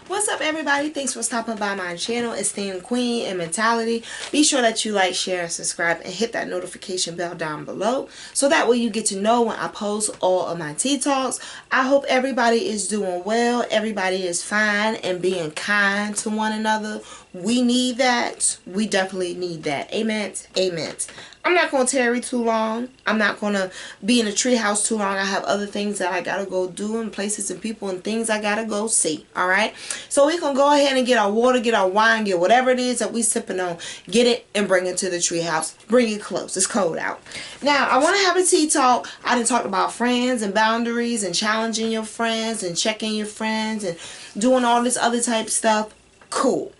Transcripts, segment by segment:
What's up, everybody? Thanks for stopping by my channel, Esteemed Queen Mentality. Be sure that you like, share, and subscribe, and hit that notification bell down below so that way you get to know when I post all of my tea talks. I hope everybody is doing well, everybody is fine, and being kind to one another. We need that. We definitely need that. Amen. Amen. I'm not going to tarry too long. I'm not going to be in a treehouse too long. I have other things that I got to go do, and places and people and things I got to go see. Alright? So we can go ahead and get our water, get our wine, get whatever it is that we sipping on. Get it and bring it to the treehouse. Bring it close. It's cold out. Now, I want to have a tea talk. I done talked about friends and boundaries and challenging your friends and checking your friends and doing all this other type stuff. Cool.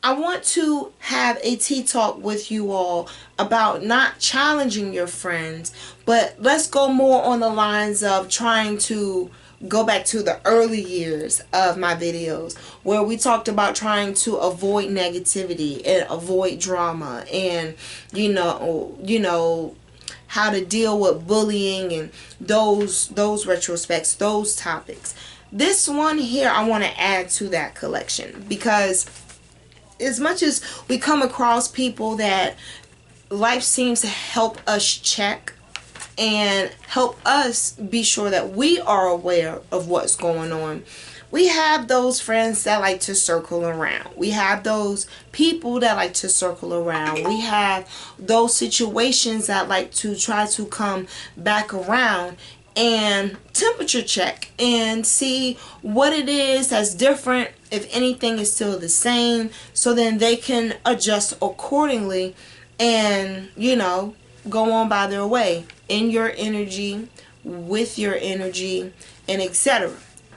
I want to have a tea talk with you all about not challenging your friends, but let's go more on the lines of trying to go back to the early years of my videos where we talked about trying to avoid negativity and avoid drama and you know how to deal with bullying and those retrospects, those topics. This one here I want to add to that collection because as much as we come across people that life seems to help us check and help us be sure that we are aware of what's going on, we have those friends that like to circle around. We have those people that like to circle around. We have those situations that like to try to come back around and temperature check and see what it is that's different, if anything is still the same, so then they can adjust accordingly and go on by their way in your energy, with your energy, and etc.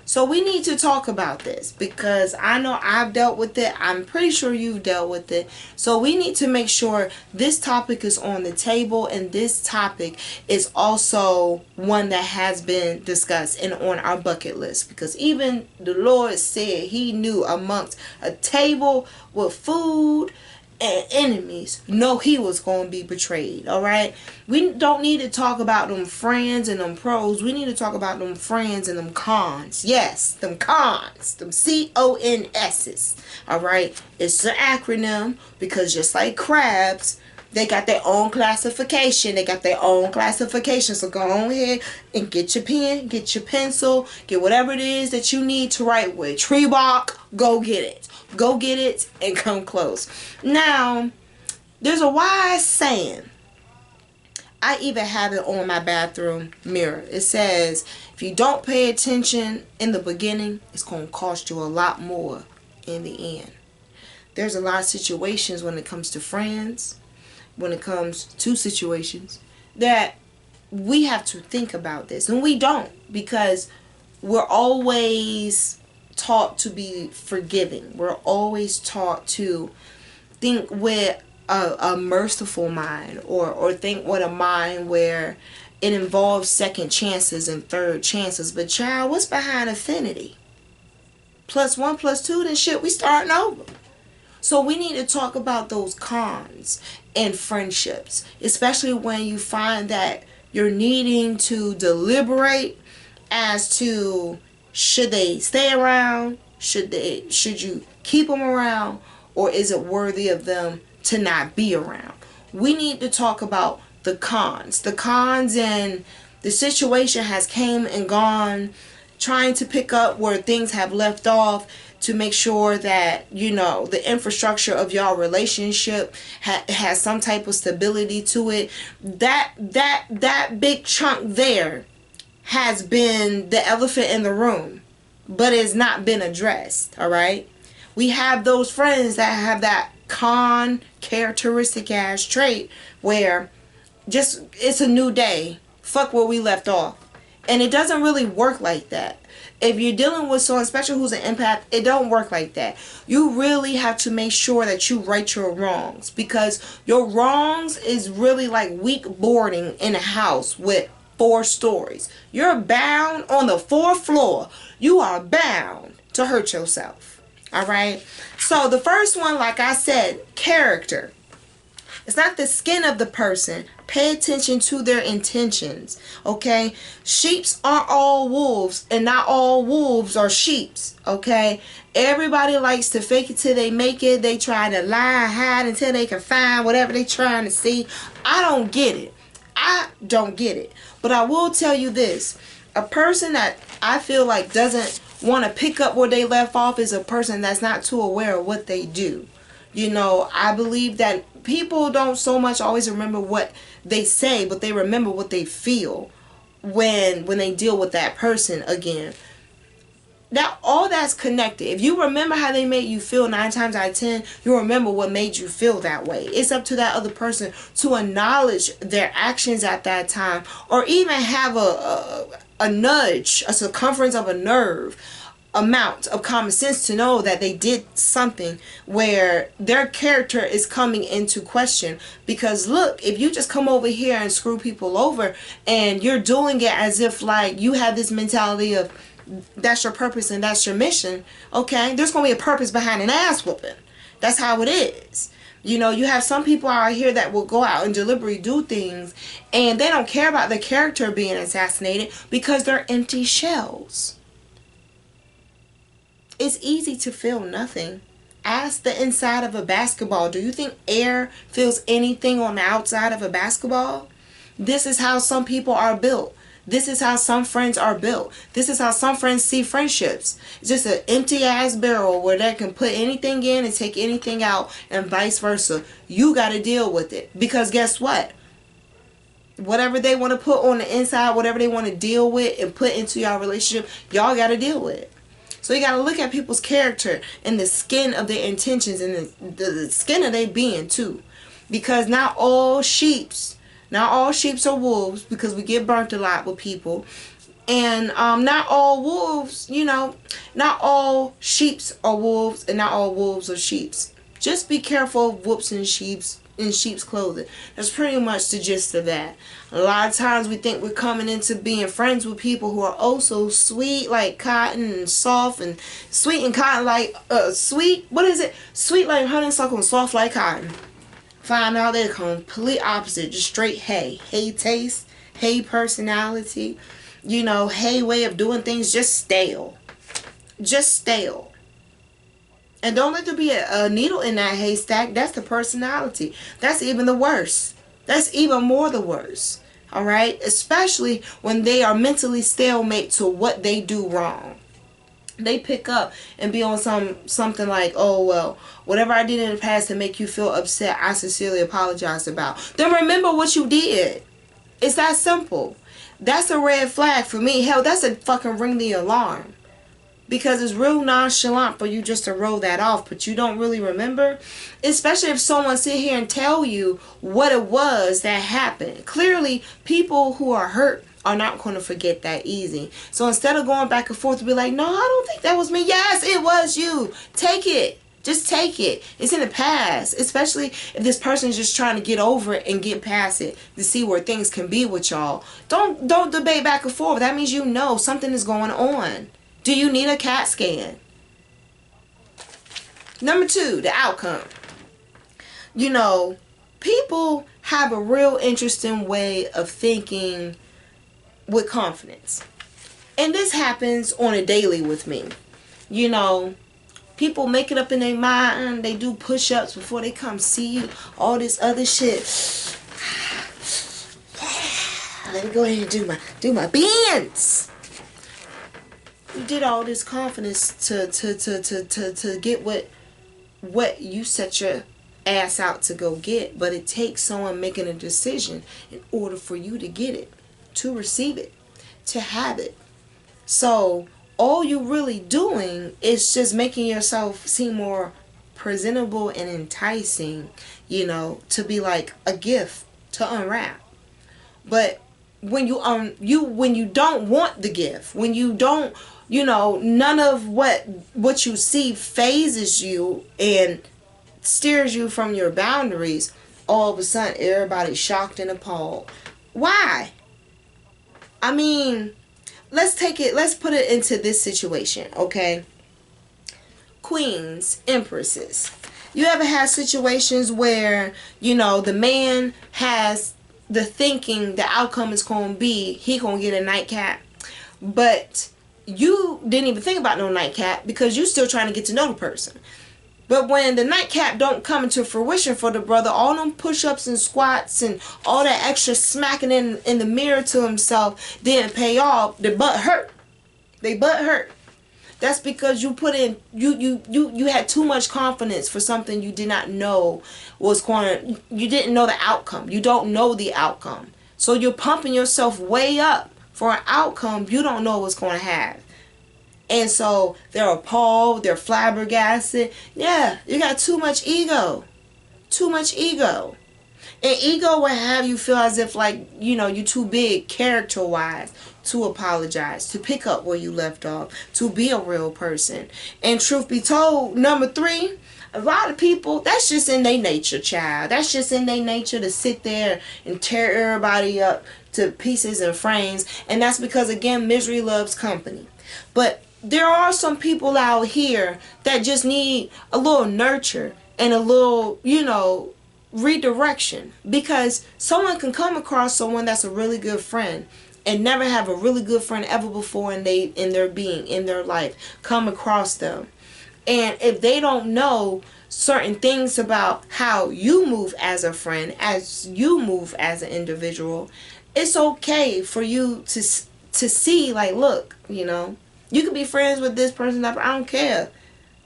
So we need to talk about this because I know I've dealt with it. I'm pretty sure you've dealt with it. So we need to make sure this topic is on the table, and this topic is also one that has been discussed and on our bucket list, because even the Lord said he knew amongst a table with food and enemies, know he was going to be betrayed. Alright, we don't need to talk about them friends and them pros. We need to talk about them friends and them cons. Yes, them cons, them CONS's. Alright, it's an acronym because just like crabs, they got their own classification. They got their own classification. So go on ahead and get your pen, get your pencil, get whatever it is that you need to write with. Tree bark, go get it. Go get it and come close. Now, there's a wise saying. I even have it on my bathroom mirror. It says, if you don't pay attention in the beginning, it's going to cost you a lot more in the end. There's a lot of situations when it comes to friends, when it comes to situations, that we have to think about this. And we don't, because we're always taught to be forgiving. We're always taught to think with a merciful mind, or think with a mind where it involves second chances and third chances. But child, what's behind affinity? +1 +2, then shit, we starting over. So we need to talk about those cons in friendships, especially when you find that you're needing to deliberate as to should they stay around, should you keep them around, or is it worthy of them to not be around. We need to talk about the cons. The cons, and the situation has came and gone, trying to pick up where things have left off, to make sure that the infrastructure of y'all relationship has some type of stability to it. That big chunk there has been the elephant in the room, but it's not been addressed. Alright, we have those friends that have that con characteristic ass trait where just it's a new day, fuck where we left off. And it doesn't really work like that. If you're dealing with someone, especially who's an empath, it don't work like that. You really have to make sure that you right your wrongs, because your wrongs is really like weak boarding in a house with 4 stories. You're bound on the 4th floor. You are bound to hurt yourself. Alright? So the first one, like I said, character. It's not the skin of the person. Pay attention to their intentions. Okay? Sheeps aren't all wolves, and not all wolves are sheeps. Okay? Everybody likes to fake it till they make it. They try to lie, hide until they can find whatever they're trying to see. I don't get it. I don't get it. But I will tell you this. A person that I feel like doesn't want to pick up where they left off is a person that's not too aware of what they do. You know, I believe that people don't so much always remember what they say, but they remember what they feel when they deal with that person again. That all that's connected. If you remember how they made you feel 9 times out of 10, you'll remember what made you feel that way. It's up to that other person to acknowledge their actions at that time, or even have a nudge, a circumference of a nerve amount of common sense to know that they did something where their character is coming into question. Because look, if you just come over here and screw people over, and you're doing it as if like you have this mentality of that's your purpose and that's your mission, okay, there's gonna be a purpose behind an ass whooping. That's how it is. You know, you have some people out here that will go out and deliberately do things, and they don't care about their character being assassinated because they're empty shells. It's easy to feel nothing. Ask the inside of a basketball. Do you think air feels anything on the outside of a basketball? This is how some people are built. This is how some friends are built. This is how some friends see friendships. It's just an empty ass barrel where they can put anything in and take anything out, and vice versa. You got to deal with it. Because guess what? Whatever they want to put on the inside, whatever they want to deal with and put into your relationship, y'all got to deal with it. So you got to look at people's character and the skin of their intentions, and the skin of their being too. Because not all sheeps are wolves, because we get burnt a lot with people. And not all wolves, you know, not all sheeps are wolves, and not all wolves are sheeps. Just be careful of wolves and sheeps in sheep's clothing. That's pretty much the gist of that. A lot of times we think we're coming into being friends with people who are oh so sweet like cotton, and soft and sweet and cotton like sweet like honeysuckle and soft like cotton. Find out they're complete opposite. Just straight hay taste, hay personality, you know, hay way of doing things. Just stale. And don't let there be a needle in that haystack. That's the personality. That's even the worst. That's even more the worst. Alright? Especially when they are mentally stalemate to what they do wrong. They pick up and be on something like, oh, well, whatever I did in the past to make you feel upset, I sincerely apologize about. Then remember what you did. It's that simple. That's a red flag for me. Hell, that's a fucking ring the alarm. Because it's real nonchalant for you just to roll that off, but you don't really remember. Especially if someone sit here and tell you what it was that happened. Clearly, people who are hurt are not going to forget that easy. So instead of going back and forth to be like, no, I don't think that was me. Yes, it was you. Take it. Just take it. It's in the past. Especially if this person is just trying to get over it and get past it to see where things can be with y'all. Don't debate back and forth. That means you know something is going on. Do you need a CAT scan? Number 2, the outcome. You know, people have a real interesting way of thinking with confidence. And this happens on a daily with me. You know, people make it up in their mind. They do push-ups before they come see you. All this other shit. Let me go ahead and do my bands. You did all this confidence to get what you set your ass out to go get, but it takes someone making a decision in order for you to get it, to receive it, to have it. So all you really doing is just making yourself seem more presentable and enticing, you know, to be like a gift to unwrap. But when you don't want the gift, when you don't, you know, none of what you see phases you and steers you from your boundaries, all of a sudden everybody's shocked and appalled. Why? I mean, let's put it into this situation, okay? Queens, empresses. You ever had situations where, the man has the thinking the outcome is going to be he going to get a nightcap, but you didn't even think about no nightcap because you still trying to get to know the person. But when the nightcap don't come into fruition for the brother, all them push-ups and squats and all that extra smacking in the mirror to himself didn't pay off. The butt hurt. They butt hurt. That's because you put in, you had too much confidence for something you did not know was going to, you didn't know the outcome. You don't know the outcome. So you're pumping yourself way up for an outcome you don't know what's going to have. And so they're appalled, they're flabbergasted. Yeah, you got too much ego. Too much ego. And ego will have you feel as if like, you're too big character-wise to apologize, to pick up where you left off, to be a real person. And truth be told, number 3, a lot of people, that's just in their nature, child. That's just in their nature to sit there and tear everybody up to pieces and frames. And that's because, again, misery loves company. But there are some people out here that just need a little nurture and a little, redirection, because someone can come across someone that's a really good friend and never have a really good friend ever before in their being, in their life, come across them. And if they don't know certain things about how you move as a friend, as you move as an individual, it's okay for you to see, like, look, you could be friends with this person, I don't care.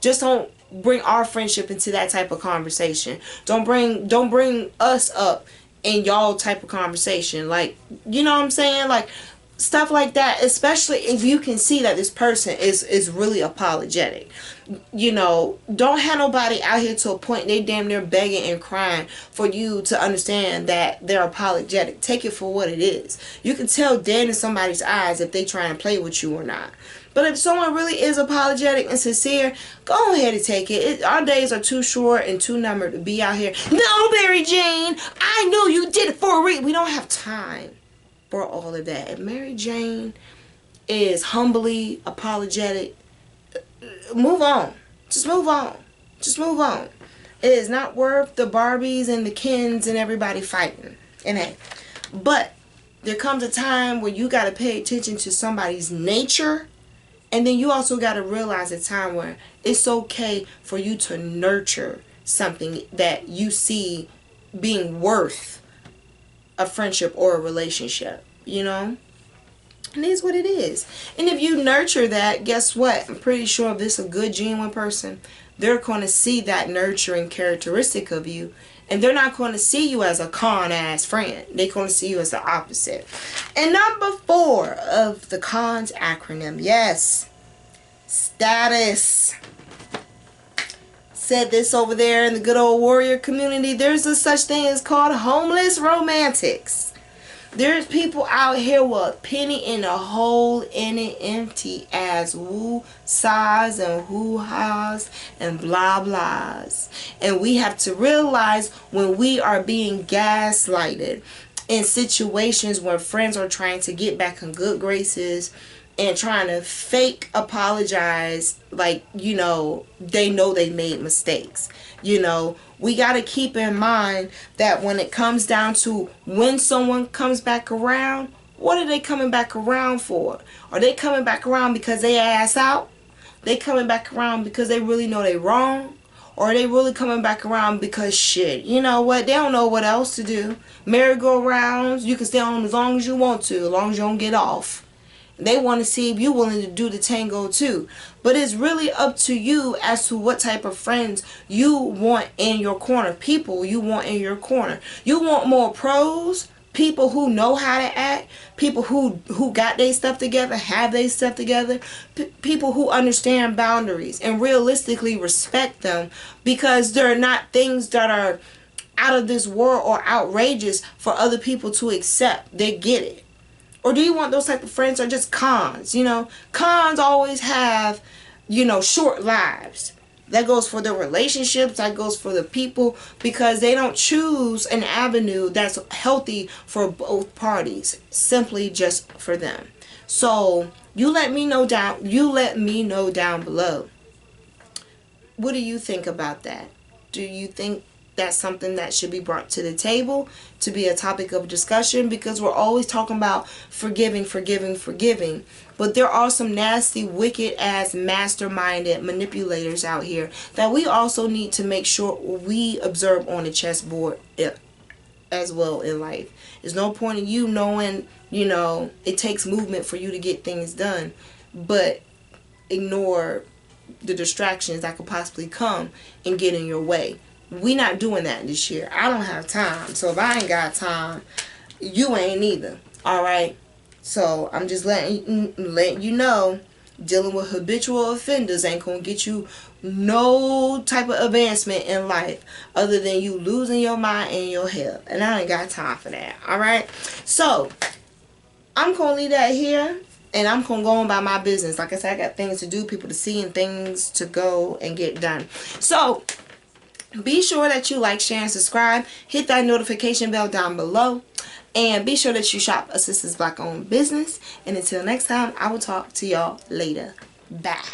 Just don't bring our friendship into that type of conversation. Don't bring us up in y'all type of conversation. Like, you know what I'm saying? Like, stuff like that, especially if you can see that this person is really apologetic. Don't have nobody out here to a point they damn near begging and crying for you to understand that they're apologetic. Take it for what it is. You can tell dead in somebody's eyes if they try and play with you or not. But if someone really is apologetic and sincere, go ahead and take it. Our days are too short and too numbered to be out here. No, Mary Jane, I knew you did it for a reason. We don't have time for all of that. If Mary Jane is humbly apologetic, move on. Just move on. Just move on. It is not worth the Barbies and the Kens and everybody fighting. And hey, but there comes a time where you got to pay attention to somebody's nature. And then you also got to realize a time where it's okay for you to nurture something that you see being worth a friendship or a relationship, And it is what it is. And if you nurture that, guess what? I'm pretty sure if it's a good, genuine person, they're going to see that nurturing characteristic of you. And they're not going to see you as a con-ass friend. They're going to see you as the opposite. And number 4 of the CONS acronym. Yes. Status. Said this over there in the good old warrior community. There's a such thing as called homeless romantics. There's people out here with a penny in a hole in it, empty as woo-saws and hoo-haws and blah-blahs. And we have to realize when we are being gaslighted in situations where friends are trying to get back in good graces and trying to fake apologize, like, they know they made mistakes. We got to keep in mind that when it comes down to when someone comes back around, what are they coming back around for? Are they coming back around because they ass out? They coming back around because they really know they wrong? Or are they really coming back around because shit, you know what, they don't know what else to do. Merry-go-rounds, you can stay on them as long as you want to, as long as you don't get off. They want to see if you're willing to do the tango too. But it's really up to you as to what type of friends you want in your corner. People you want in your corner. You want more pros, people who know how to act, people who got their stuff together, have their stuff together, people who understand boundaries and realistically respect them, because they're not things that are out of this world or outrageous for other people to accept. They get it. Or do you want those type of friends or just cons? Cons always have, short lives. That goes for the relationships. That goes for the people, because they don't choose an avenue that's healthy for both parties. Simply just for them. So you let me know down below. What do you think about that? Do you think that's something that should be brought to the table to be a topic of discussion? Because we're always talking about forgiving, forgiving, forgiving. But there are some nasty, wicked ass, masterminded manipulators out here that we also need to make sure we observe on the chessboard as well in life. There's no point in you knowing, it takes movement for you to get things done, but ignore the distractions that could possibly come and get in your way. We not doing that this year. I don't have time. So if I ain't got time, you ain't either. Alright? So I'm just letting you know, dealing with habitual offenders ain't gonna get you no type of advancement in life other than you losing your mind and your health. And I ain't got time for that. Alright? So I'm gonna leave that here. And I'm going to go on by my business. Like I said, I got things to do, people to see, and things to go and get done. So, be sure that you like, share, and subscribe. Hit that notification bell down below. And be sure that you shop a Sisters Black owned business. And until next time, I will talk to y'all later. Bye.